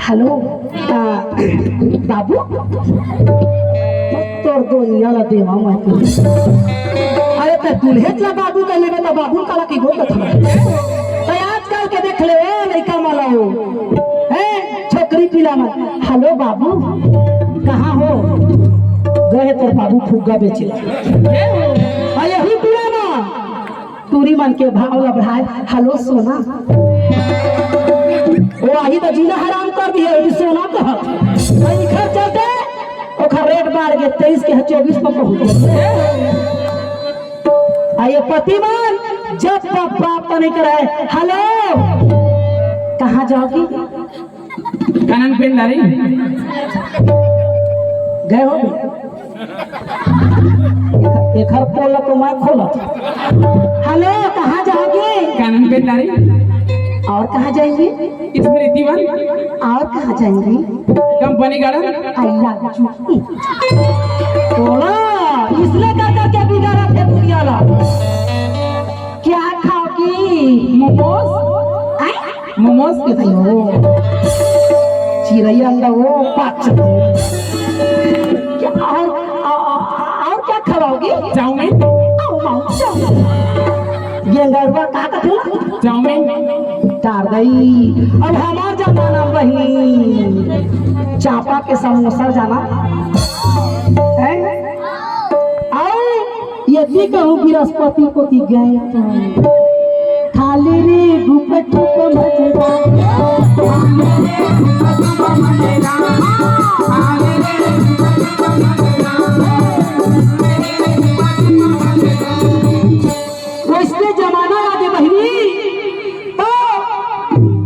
Hello बाबू तोर दुनिया ला देवा मैं अरे ते दुल्हेत ला बाबू कहले बता बाबू काला की गोत था तो आजकल के देख ले लइका माला हो हैं छोकरी पिला मत। हेलो बाबू कहाँ हो गए तोर बाबू फुग्गा बेचेला यही पिला ना तूरी मन के भाव ला बढ़ाए। हेलो सोना वो आही तो जीना हराम कर दिए सोना कहा घर चलते ओखर रेट बढ़ गए 23 के 24 पर पहुंच गए। आइए पतिमान जब तक प्राप्त नहीं कराए। हेलो कहाँ जाओगी कानन पेंडारी गए हो एक हर पोला तो मैं खोला। हेलो कहाँ जाओगी कानन पेंडारी और कहाँ जाएंगे स्मृति वन और कहाँ जाएंगे कंपनी गार्डन इसलिए कर करके बिगाड़ा थे दुनिया ला। क्या खाओगी मोमोज मोमोज के चिड़ैया अंडा वो पाँच क्या और क्या खवाओगी चाउमीन गेंगरुआ कहाँ का था चाउमीन तार गई। अब हमार जमाना वही चापा के समोसा जाना है। यदि कहूँ बृहस्पति को दी गए खाली रे घुपट को जमाना आगे बहनी तो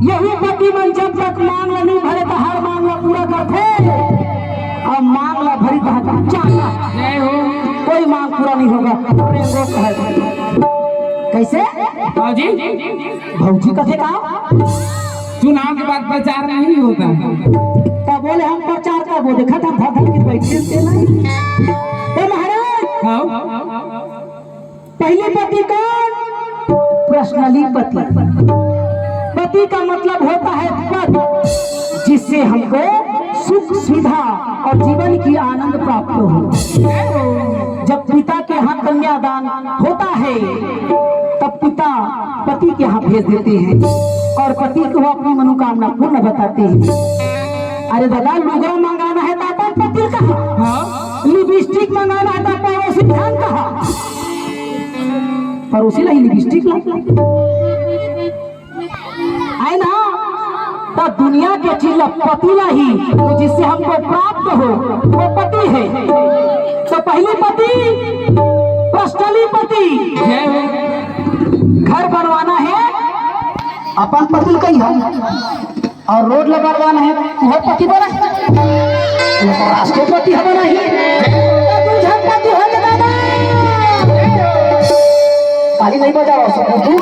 यही पति मन जब तक मांग नहीं भरे तो हर मांगला पूरा करते और मांगला भरी तो चाहता कोई मांग पूरा नहीं होगा। कैसे भौजी भौजी कथे कहा चुनाव के बाद प्रचार नहीं होता तब बोले हम प्रचार का वो देखा था धर के बैठे तो महाराज पहले पति कौन पर्सनली पति। पति का मतलब होता है पद जिससे हमको सुख सुविधा और जीवन की आनंद प्राप्त हो। जब पिता के यहाँ कन्यादान होता है तब पिता पति के यहाँ भेज देते हैं और पति को अपनी मनोकामना पूर्ण बताते हैं। अरे दादा लुगा मंगाना है तो अपन पति कहा, लिपस्टिक मंगाना है तो पड़ोसी ध्यान कहा, पड़ोसी ला लिपस्टिक ला है ना। तो दुनिया के चीज पति ला ही तो जिससे हमको प्राप्त हो वो पति है। तो पहले पति पर्सनली पति घर बनवाना है अपन पति का ही है और रोड लगवाना है वो पति बना राष्ट्रपति है बना ही पति हो दादा ताली नहीं बजाओ राष्ट्रपति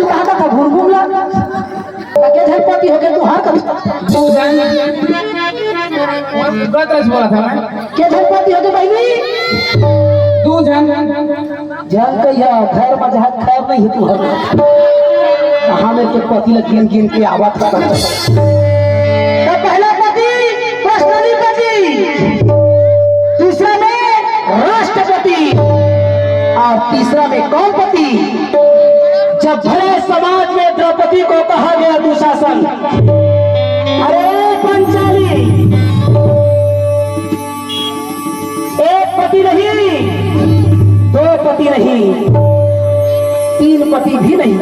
कहा था घूम घूम ला झलपति हो गया तू हर बोला था मैं क्या झलपति हो गए भाई तू जान कहिया खैर मजा खैर नहीं है तू हर कहाँ में तो पति लग गिन गिन के आवाज का तो पहला पति पर्सनली पति, दूसरा में राष्ट्रपति और तीसरा में कौन पति। जब भले समाज में द्रौपदी को कहा गया दुशासन अरे पंचाली एक पति नहीं दो पति नहीं तीन पति भी नहीं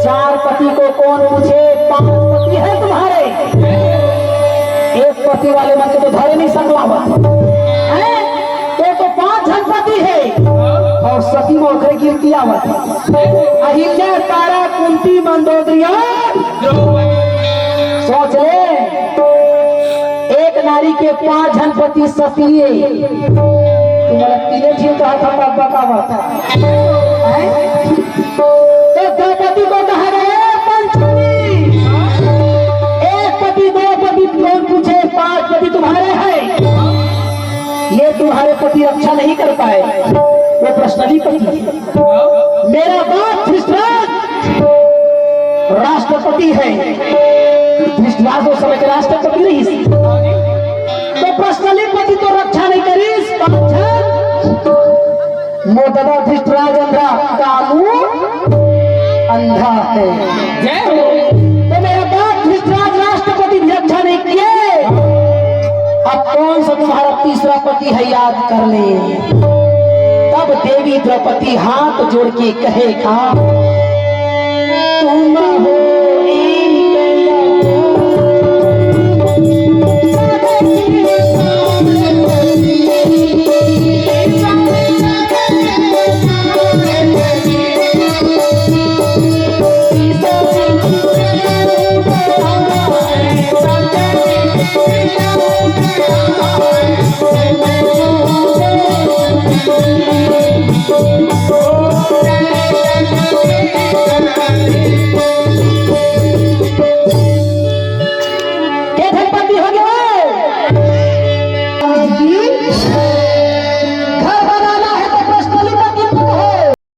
चार पति को कौन पूछे, 5 पति है तुम्हारे। एक पति वाले मन के तो धरे नहीं सकला तो 5 जनपति है और सती मोखरे गिरती आवत अहिल्या तारा कुंती मंदोदरिया। सोच ले एक नारी के 5 जनपति सतीये तुम्हारा तीने जी तो हाथ बतावत तो द्रौपदी को कहा गया पंचमी। एक पति दो पति कौन पूछे, 5 पति तुम्हारे हैं। ये तुम्हारे पति रक्षा नहीं कर पाए वो पर्सनली पति है। मेरा बाप धृतराज राष्ट्रपति है। धृतराज वो समय के राष्ट्रपति रही, तो पर्सनली पति तो रक्षा नहीं करीस। मोटा धृतराज अंधा, कानून अंधा है। जय हो। तो मेरा बाप धृतराज राष्ट्रपति भी रक्षा नहीं किए। अब कौन सा तुम्हारा तीसरा पति है, याद कर ले। तब देवी द्रौपदी हाथ जोड़ के कहेगा, तुम हो